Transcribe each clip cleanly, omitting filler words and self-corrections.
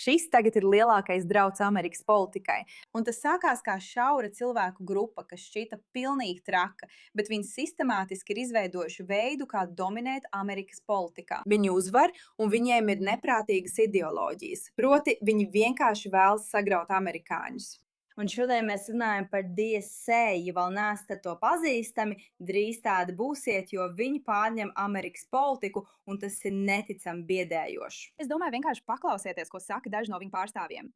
šis tagad ir lielākais drauds Amerikas politikai. Un tas sākās kā šaura cilvēku grupa, kas šķita pilnīgi traka, bet viņi sistemātiski ir izveidojuši veidu, kā dominēt Amerikas politikā. Viņi uzvar, un viņiem ir neprātīgas ideoloģijas. Proti, viņi vienkārši vēlas sagraut amerikāņus. Un šodien mēs runājam par DSA, ja vēl neesat to pazīstami, drīz tādi būsiet, jo viņi pārņem Amerikas politiku, un tas ir neticami biedējoši. Es domāju, vienkārši paklausieties, ko saka daži no viņu pārstāvjiem.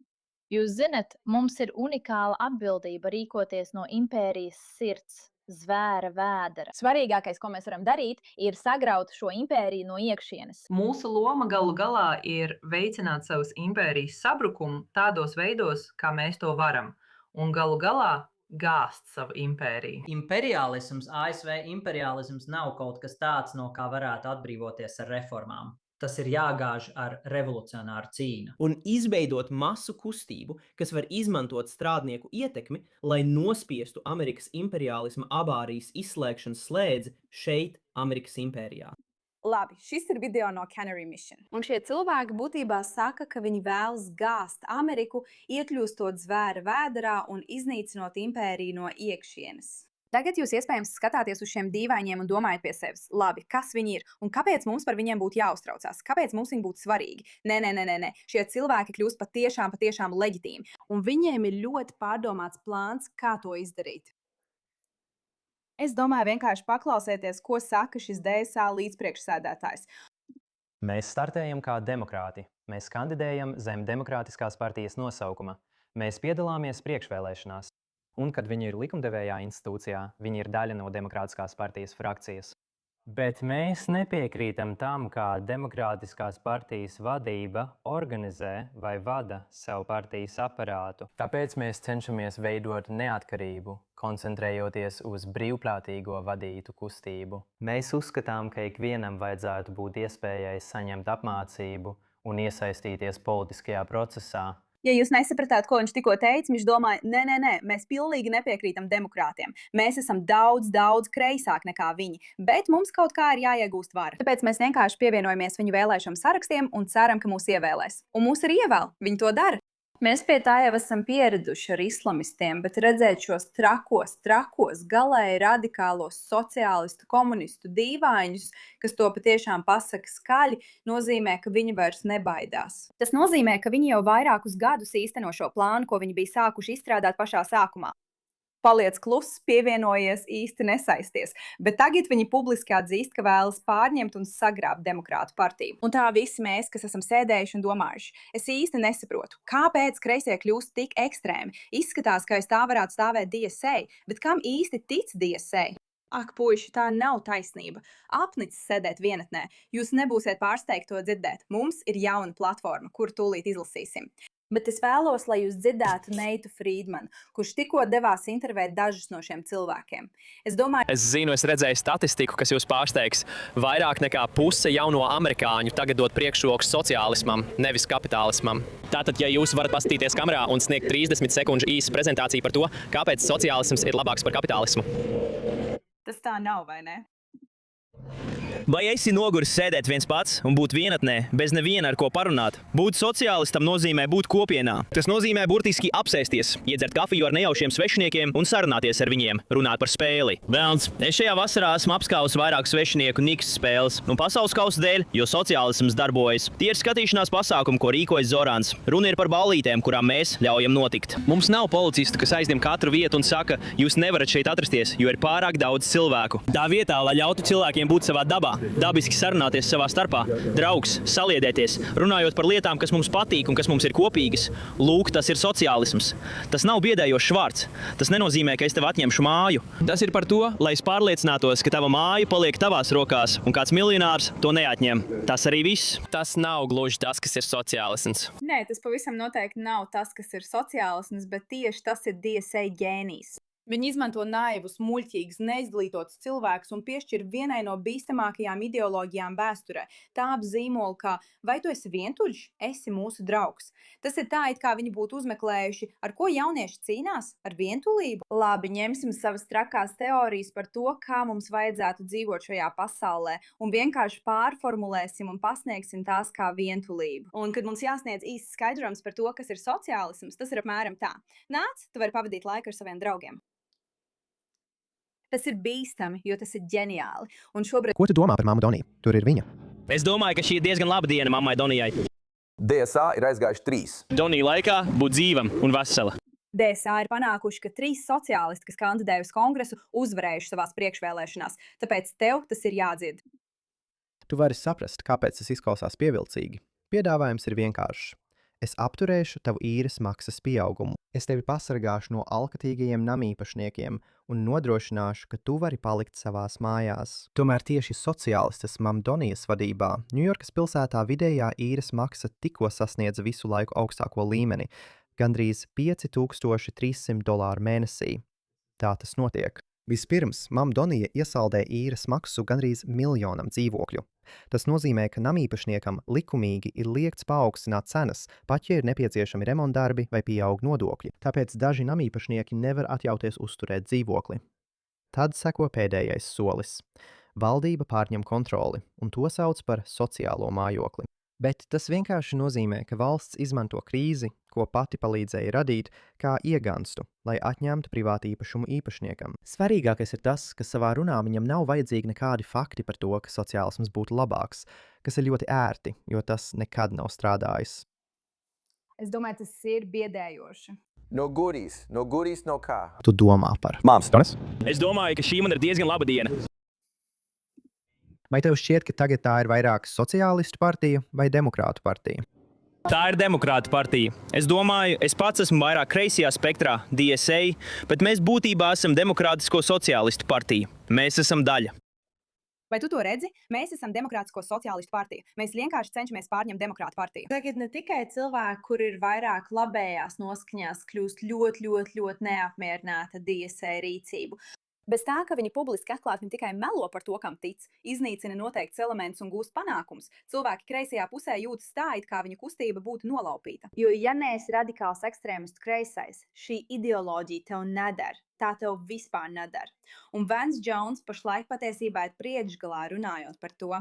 Jūs zinat, mums ir unikāla atbildība rīkoties no impērijas sirds, zvēra vēdera. Svarīgākais, ko mēs varam darīt, ir sagraut šo impēriju no iekšienes. Mūsu loma galu galā ir veicināt savas impērijas sabrukumu tādos veidos, kā mēs to varam. Un galu galā gāzt savu impēriju. Imperiālisms, ASV imperiālisms nav kaut kas tāds, no kā varētu atbrīvoties ar reformām. Tas ir jāgāž ar revolucionāru cīņu. Un izveidot masu kustību, kas var izmantot strādnieku ietekmi, lai nospiestu Amerikas imperiālisma abārijas izslēgšanas slēdzi šeit, Amerikas impērijā. Labi, šis ir video no Canary Mission. Un šie cilvēki būtībā saka, ka viņi vēlas gāzt Ameriku, iekļūstot zvēra vēderā un iznīcinot impēriju no iekšienes. Tagad jūs iespējams skatāties uz šiem dīvainiem un domājat pie sevis, labi, kas viņi ir un kāpēc mums par viņiem būtu jāuztraucās? Kāpēc mums viņi būtu svarīgi? Nē. Šie cilvēki kļūst patiešām leģitīmi. Un viņiem ir ļoti pārdomāts plāns, kā to izdarīt. Es domāju, vienkārši paklausieties, ko saka šis DSA līdzpriekšsēdētājs. Mēs startējam kā demokrāti. Mēs kandidējam zem Demokrātiskās partijas nosaukuma. Mēs piedalāmies priekšvēlēšanās. Un, kad viņi ir likumdevējā institūcijā, viņi ir daļa no Demokrātiskās partijas frakcijas. Bet mēs nepiekrītam tam, kā Demokrātiskās partijas vadība organizē vai vada savu partijas aparātu. Tāpēc mēs cenšamies veidot neatkarību, koncentrējoties uz brīvprātīgo vadītu kustību. Mēs uzskatām, ka ikvienam vajadzētu būt iespējai saņemt apmācību un iesaistīties politiskajā procesā. Ja jūs nesapratāt, ko viņš tikko teica, viņš domāja, nē, mēs pilnīgi nepiekrītam demokrātiem. Mēs esam daudz kreisāk nekā viņi, bet mums kaut kā ir jāiegūst vara. Tāpēc mēs vienkārši pievienojamies viņu vēlēšanu sarakstiem un ceram, ka mūs ievēlēs. Un mūs arī ievēl, viņi to dara. Mēs pie tā jau esam pieraduši ar islamistiem, bet redzēt šos trakos, galēji radikālos sociālistu, komunistu dīvainus, kas to patiešām pasaka skaļi, nozīmē, ka viņi vairs nebaidās. Tas nozīmē, ka viņi jau vairākus gadus īsteno šo plānu, ko viņi bija sākuši izstrādāt pašā sākumā. Paliec kluss, pievienojies, īsti nesaisties, bet tagad viņi publiski atzīst, ka vēlas pārņemt un sagrābt Demokrātu partiju. Un tā visi mēs, kas esam sēdējuši un domājuši, es īsti nesaprotu, kāpēc kreisie kļūst tik ekstrēmi. Izskatās, ka aiz tā varētu stāvēt DSA, bet kam īsti tic DSA? Ak, puiši, tā nav taisnība. Apnicis sēdēt vienatnē. Jūs nebūsiet pārsteigti to dzirdēt. Mums ir jauna platforma, kuru tūlīt izlasīsim. Bet es vēlos, lai jūs dzirdētu Neitu Friedmanu, kurš tikko devās intervēt dažus no šiem cilvēkiem. Es zinu, es redzēju statistiku, kas jūs pārsteigs. Vairāk nekā puse jauno amerikāņu tagad dod priekšroku sociālismam, nevis kapitālismam. Tātad, ja jūs varat paskatīties kamerā un sniegt 30 sekundžu īsu prezentāciju par to, kāpēc sociālisms ir labāks par kapitālismu. Tas tā nav, vai ne? Vai esi noguris sēdēt viens pats un būt vienatnē, bez neviena ar ko parunāt? Būt sociālistam nozīmē būt kopienā. Tas nozīmē burtiski apsēsties, iedzert kafiju ar nejaušiem svešiniekiem un sarunāties ar viņiem, runāt par spēli. Velns, es šajā vasarā esmu apskausis vairāk svešinieku niks spēles un pasaules kausa dēļ, jo sociālisms darbojas. Tie ir skatīšanās pasākumi, ko rīkojas Zorāns. Runa ir par ballītēm, kurām mēs ļaujam notikt. Mums nav policistu, kas aizņem katru vietu un saka, jūs nevarat šeit atrasties, jo ir pārāk daudz cilvēku. Tā vietā, lai ļautu cilvēkiem būt savā dabā, dabiski sarunāties savā starpā, draugs, saliedēties, runājot par lietām, kas mums patīk un kas mums ir kopīgas. Lūk, tas ir sociālisms. Tas nav biedējošs vārds. Tas nenozīmē, ka es tev atņemšu māju. Tas ir par to, lai es pārliecinātos, ka tava māja paliek tavās rokās un kāds miljonārs to neatņem. Tas arī viss. Tas nav gluži tas, kas ir sociālisms. Nē, tas pavisam noteikti nav tas, kas ir sociālisms, bet tieši tas ir DSA ģēnijs. Viņi izmanto naivus, muļķīgus, neizglītotus cilvēkus un piešķir vienai no bīstamākajām ideoloģijām vēsturē. Tā apzīmola, ka vai tu esi vientuļš, esi mūsu draugs. Tas ir tā, it kā viņi būtu uzmeklējuši, ar ko jaunieši cīnās, ar vientulību. Labi, ņemsim savas trakās teorijas par to, kā mums vajadzētu dzīvot šajā pasaulē, un vienkārši pārformulēsim un pasniegsim tās kā vientulību. Un, kad mums jāsniedz īsts skaidrojums par to, kas ir sociālisms, tas ir apmēram tā. Nāc, tu vari pavadīt laiku ar saviem draugiem. Tas ir bīstami, jo tas ir ģeniāli. Un šobrīd Ko tu domā par mammu Doniju? Tur ir viņa. Es domāju, ka šī ir diezgan laba diena mammai Donijai. DSA ir aizgājuši 3. Donija laikā būt dzīvam un vesela. DSA ir panākuši, ka 3 sociālisti, kas kandidēja uz kongresu, uzvarējuši savās priekšvēlēšanās. Tāpēc tev tas ir jādzird. Tu vari saprast, kāpēc tas izklausās pievilcīgi. Piedāvājums ir vienkāršs. Es apturēšu tavu īres maksas pieaugumu. Es tevi pasargāšu no alkatīgajiem namīpašniekiem un nodrošināšu, ka tu vari palikt savās mājās. Tomēr tieši sociālistes mammu Donijas vadībā Ņujorkas pilsētā vidējā īres maksa tikko sasniedza visu laiku augstāko līmeni – gandrīz $5300 mēnesī. Tā tas notiek. Vispirms mamma Donija iesaldē īres maksu gandrīz 1 miljonam dzīvokļu. Tas nozīmē, ka namīpašniekam likumīgi ir liegts paaugstināt cenas, pat ja ir nepieciešami remontdarbi vai pieaug nodokļi. Tāpēc daži namīpašnieki nevar atļauties uzturēt dzīvokli. Tad seko pēdējais solis. Valdība pārņem kontroli, un to sauc par sociālo mājokli. Bet tas vienkārši nozīmē, ka valsts izmanto krīzi, ko pati palīdzēja radīt, kā ieganstu, lai atņemtu privātu īpašumu īpašniekam. Svarīgākais ir tas, ka savā runā viņam nav vajadzīgi nekādi fakti par to, ka sociālisms būtu labāks, kas ir ļoti ērti, jo tas nekad nav strādājis. Es domāju, tas ir biedējoši. No gurijas no kā? Tu domā par Māms, Donis? Es domāju, ka šī man ir diezgan laba diena. Vai tev šķiet, ka tagad tā ir vairāk sociālistu partija vai demokrātu partija? Tā ir demokrāta partija. Es domāju, es pats esmu vairāk kreisajā spektrā, DSA, bet mēs būtībā esam demokrātisko sociālistu partija. Mēs esam daļa. Vai tu to redzi? Mēs esam Demokrātisko sociālistu partija. Mēs vienkārši cenšamies pārņemt demokrātu partiju. Tagad ne tikai cilvēki, kur ir vairāk labējās noskaņās, kļūst ļoti neapmierināta DSA rīcību. Bez tā, ka viņi publiski atklāti ne tikai melo par to, kam tic, iznīcina noteikts elements un gūst panākums, cilvēki kreisajā pusē jūtas tā, it kā viņa kustība būtu nolaupīta. Jo, ja neesi radikāls ekstrēmistu kreisais, šī ideoloģija tev neder. Tā tev vispār neder. Un Vance Jones pašlaik patiesībā ir priekšgalā runājot par to.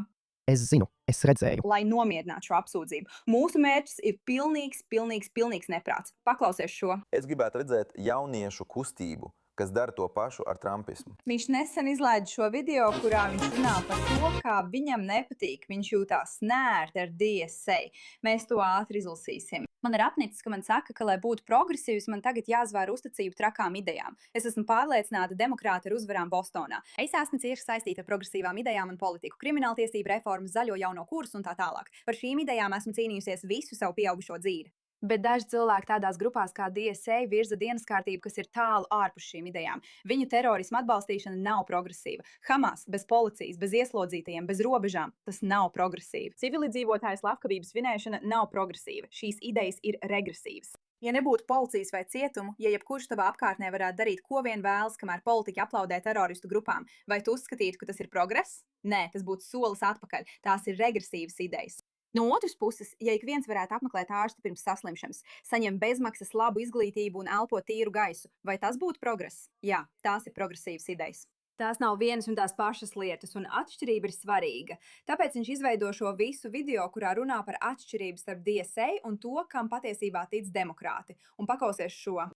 Es zinu, es redzēju. Lai nomierinātu šo apsūdzību. Mūsu mērķis ir pilnīgs neprāts. Paklausies šo. Es gribētu redzēt jauniešu kustību, kas dara to pašu ar trumpismu. Viņš nesen izlaida šo video, kurā viņš runā par to, kā viņam nepatīk. Viņš jūtās nērti ar DSA. Mēs to ātri izlasīsim. Man ir apnicis, ka man saka, ka, lai būtu progresīvs, man tagad jāzvēr uzticību trakām idejām. Es esmu pārliecināta demokrāta ar uzvarām Bostonā. Es esmu cieši saistīta ar progresīvām idejām un politiku, krimināltiesību reformu, zaļo jauno kursu un tā tālāk. Par šīm idejām esmu cīnījusies visu savu pieaugušo dzīvi. Bet daži cilvēki tādās grupās kā DSA virza dienas kārtību, kas ir tālu ārpus šīm idejām. Viņu terorisma atbalstīšana nav progresīva. Hamas bez policijas, bez ieslodzītajiem, bez robežām – tas nav progresīvi. Civilizētāju slepkavības svinēšana nav progresīva. Šīs idejas ir regresīvas. Ja nebūtu policijas vai cietumu, ja jebkurš tavā apkārtnē varētu darīt, ko vien vēlas, kamēr politiķi aplaudē teroristu grupām, vai tu uzskatītu, ka tas ir progress? Nē, tas būtu solis atpakaļ. Tās ir regresīvas idejas. No otras puses, ja ik viens varētu apmeklēt ārstu pirms saslimšanas, saņemt bezmaksas labu izglītību un elpot tīru gaisu, vai tas būtu progress? Jā, tās ir progresīvas idejas. Tās nav vienas un tās pašas lietas, un atšķirība ir svarīga. Tāpēc viņš izveido šo visu video, kurā runā par atšķirību starp DSA un to, kam patiesībā tic demokrāti. Un paklausies šo.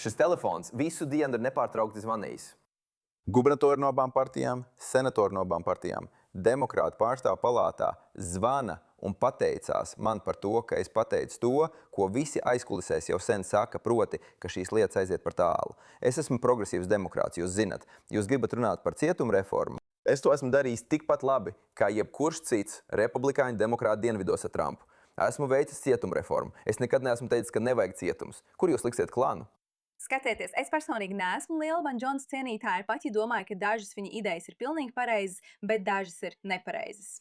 Šis telefons visu dienu ir nepārtraukti zvanījis. Gubernatori no abām partijām, senatori no abām partijām, demokrātu pārstāvu palātā zvana un pateicās man par to, ka es pateicu to, ko visi aizkulisēs jau sen saka, proti, ka šīs lietas aiziet par tālu. Es esmu progresīvs demokrāts, jūs zinat. Jūs gribat runāt par cietumu reformu. Es to esmu darījis tikpat labi, kā jebkurš cits republikāņu demokrātu dienvidos ar Trumpu. Esmu veicis cietumu reformu. Es nekad neesmu teicis, ka nevajag cietums. Kur jūs liksiet klanu? Skatieties, es personīgi neesmu liela Van Jones cienītāja, pat ja domāju, ka dažas viņa idejas ir pilnīgi pareizas, bet dažas ir nepareizas.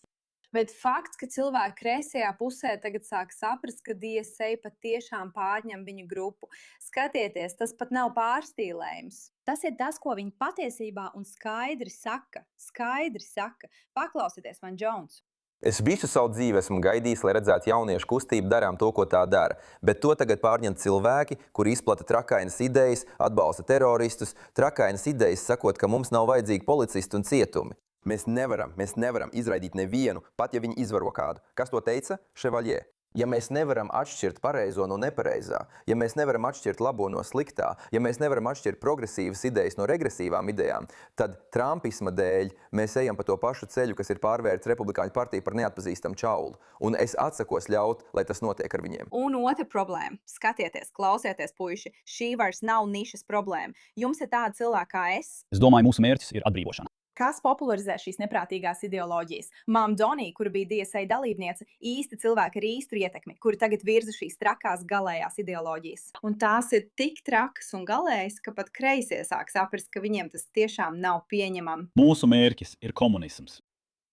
Bet fakts, ka cilvēki kreisajā pusē tagad sāk saprast, ka DSA patiešām pārņem viņu grupu. Skatieties, tas pat nav pārstīlējums. Tas ir tas, ko viņi patiesībā un skaidri saka. Paklausieties, Van Jones. Es visu savu dzīvi esmu gaidījis, lai redzētu jauniešu kustību, darām to, ko tā dara. Bet to tagad pārņem cilvēki, kuri izplata trakainas idejas, atbalsta teroristus, trakainas idejas sakot, ka mums nav vajadzīgi policisti un cietumi. Mēs nevaram izraidīt nevienu, pat ja viņi izvaro kādu. Kas to teica? Chevalier. Ja mēs nevaram atšķirt pareizo no nepareizā, ja mēs nevaram atšķirt labo no sliktā, ja mēs nevaram atšķirt progresīvas idejas no regresīvām idejām, tad trumpisma dēļ mēs ejam pa to pašu ceļu, kas ir pārvērts Republikāņu partiju par neatpazīstamu čaulu. Un es atsakos ļaut, lai tas notiek ar viņiem. Un otra problēma. Skatieties, klausieties, puiši, šī vairs nav nišas problēma. Jums ir tāda cilvēka kā es. Es domāju, mūsu mērķis ir atbrīvošana. Kas popularizē šīs neprātīgās ideoloģijas? Mam Donī, kura bija DSA dalībniece, īsti cilvēki ar īstu ietekmi, kuri tagad virza šīs trakās galējās ideoloģijas. Un tās ir tik trakas un galējas, ka pat kreisie sāk saprast, ka viņiem tas tiešām nav pieņemami. Mūsu mērķis ir komunisms.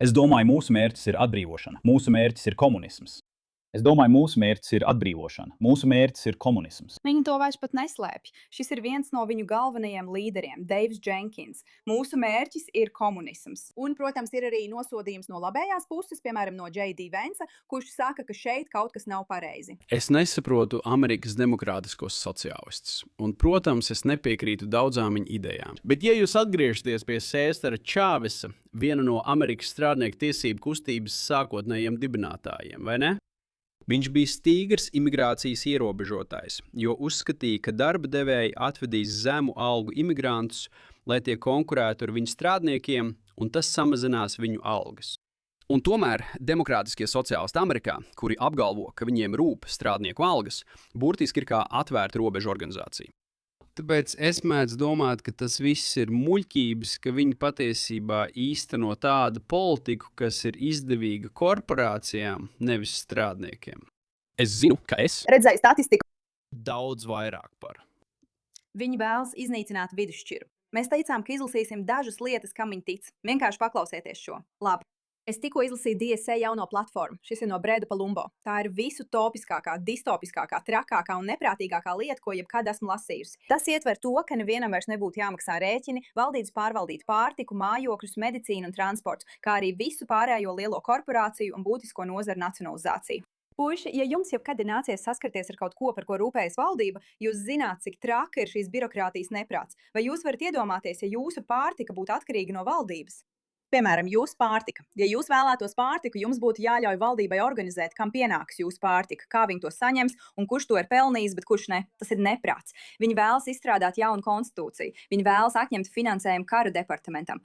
Es domāju, mūsu mērķis ir atbrīvošana. Mūsu mērķis ir komunisms. Es domāju, mūsu mērķis ir atbrīvošana. Mūsu mērķis ir komunisms. Viņi to vairs pat neslēpj. Šis ir viens no viņu galvenajiem līderiem, Daivs Jenkins. Mūsu mērķis ir komunisms. Un, protams, ir arī nosodījums no labējās puses, piemēram, no J.D. Vansa, kurš saka, ka šeit kaut kas nav pareizi. Es nesaprotu Amerikas demokrātiskos sociālistus. Un, protams, es nepiekrītu daudzām viņa idejām. Bet, ja jūs atgriežaties pie Sēstara Čāvesa, viena no Amerikas strādnieku tiesību kustības sākotnējiem dibinātājiem, vai ne? Viņš bija stīgrs imigrācijas ierobežotājs, jo uzskatīja, ka darba devēji atvedīs zemu algu imigrantus, lai tie konkurētu ar viņu strādniekiem, un tas samazinās viņu algas. Un tomēr demokrātiskie sociālisti Amerikā, kuri apgalvo, ka viņiem rūp strādnieku algas, burtiski ir kā atvērta robežu organizācija. Tāpēc es mēdzu domāt, ka tas viss ir muļķības, ka viņi patiesībā īsteno tādu politiku, kas ir izdevīga korporācijām, nevis strādniekiem. Es zinu, ka es Redzēju statistiku. Daudz vairāk par. Viņi vēlas iznīcināt vidusšķiru. Mēs teicām, ka izlasīsim dažas lietas, kam viņi tic. Vienkārši paklausieties šo. Labi. Es tikko izlasīju DSA jauno platformu. Šis ir no Breda Palumbo. Tā ir visu topiskākā, distopiskākā, trakākā un neprātīgākā lieta, ko jebkad esmu lasījusi. Tas ietver to, ka nevienam vairs nebūtu jāmaksā rēķini, valdības pārvaldīt pārtiku, mājokļus, medicīnu un transportu, kā arī visu pārējo lielo korporāciju un būtisko nozaru nacionalizāciju. Puiši, ja jums jebkad ir nācies saskarties ar kaut ko, par ko rūpējas valdība, jūs zināt, cik traka ir šīs birokrātijas neprāts. Vai jūs varat iedomāties, ja jūsu pārtika būtu atkarīga no valdības? Piemēram, jūsu pārtika. Ja jūs vēlētos pārtiku, jums būtu jāļauj valdībai organizēt, kam pienāks jūsu pārtika, kā viņi to saņems un kurš to ir pelnījis, bet kurš ne. Tas ir neprāts. Viņi vēlas izstrādāt jaunu konstitūciju. Viņi vēlas atņemt finansējumu kara departamentam.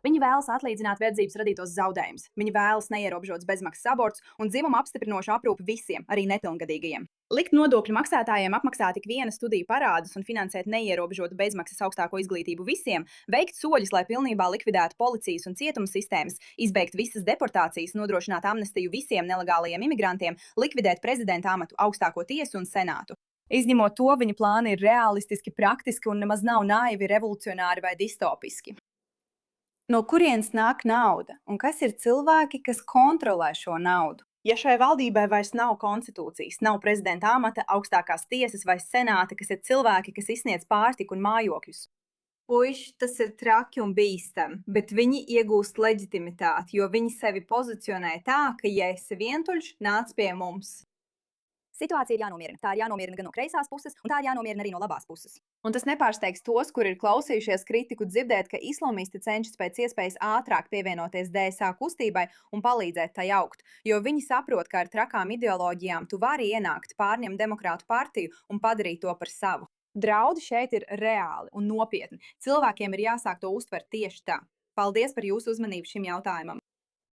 Viņi vēlas atlīdzināt verdzības radītos zaudējumus. Viņi vēlas neierobežotus bezmaksas abortus un dzimumu apstiprinošu aprūpi visiem, arī nepilngadīgajiem. Likt nodokļu maksātājiem apmaksāt tik viena studiju parādus un finansēt neierobežotu bezmaksas augstāko izglītību visiem, veikt soļus, lai pilnībā likvidētu policijas un cietuma sistēmas, izbeigt visas deportācijas, nodrošināt amnestiju visiem nelegālajiem imigrantiem, likvidēt prezidenta amatu, augstāko tiesu un senātu. Izņemot to, viņa plāni ir realistiski, praktiski un nemaz nav naivi, revolucionāri vai distopiski. No kurienes nāk nauda? Un kas ir cilvēki, kas kontrolē šo naudu? Ja šai valdībai vairs nav konstitūcijas, nav prezidenta amata, augstākās tiesas vai senāta, kas ir cilvēki, kas izsniedz pārtiku un mājokļus. Puiši, tas ir traki un bīstami, bet viņi iegūst leģitimitāti, jo viņi sevi pozicionē tā, ka, ja esi vientuļš, nāc pie mums. Situācija ir jānomierina. Tā ir jānomierina gan no kreisās puses, un tā ir jānomierina arī no labās puses. Un tas nepārsteigs tos, kur ir klausījušies kritiku dzirdēt, ka islamisti cenšas pēc iespējas ātrāk pievienoties DSA kustībai un palīdzēt tai augt, jo viņi saprot, ka ar trakām ideoloģijām tu vari ienākt, pārņemt demokrātu partiju un padarīt to par savu. Draudi šeit ir reāli un nopietni. Cilvēkiem ir jāsāk to uztvert tieši tā. Paldies par jūsu uzmanību šim jautājumam.